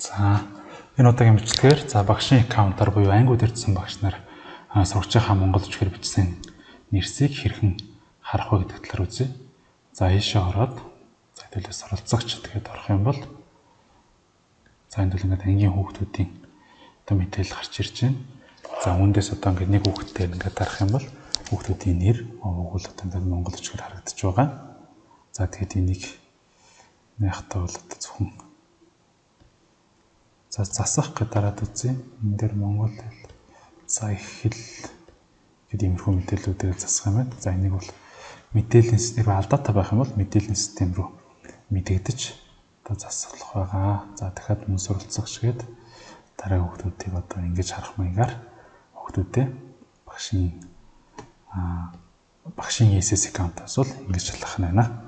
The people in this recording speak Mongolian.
За энэ удаагийн бичлэгээр багшийн аккаунтаар буюу ангиуд ирсэн багш нар сурч байгаа монгол үгээр бичсэн нэрсийг хэрхэн харах вэ гэдэг талаар үзье. За ийшээ ороод за хэдүүлээ суралцагч тэгээд орох юм бол за энэ бол ингээд ангийн хүүхдүүдийн одоо мэдээлэл гарч ирж байна. За үүндээс одоо ингээд нэг хүүхэдтэй ингээд харах юм бол хүүхдүүдийн нэр уг л одоо ингээд монгол үгээр харагдаж байгаа. За тэгээд энийг яахтаа бол одоо зөвхөн за засах гэж дараад үзье. Энэ дээр монгол хэл за их хэл гэдэг иймэрхүү мэдээллүүдээр засах юм байна. За энийг бол мэдээллийн систем алдаатай байх юм бол мэдээллийн систем рүү мэдэгдэж одоо засах байгаа. За дахиад мөн суралцагч гээд дараа хүүхдүүдийг одоо ингэж харах маягаар хүүхдүүдэд багшийн SS аккаунтаас бол ингэж шалгах нь байна.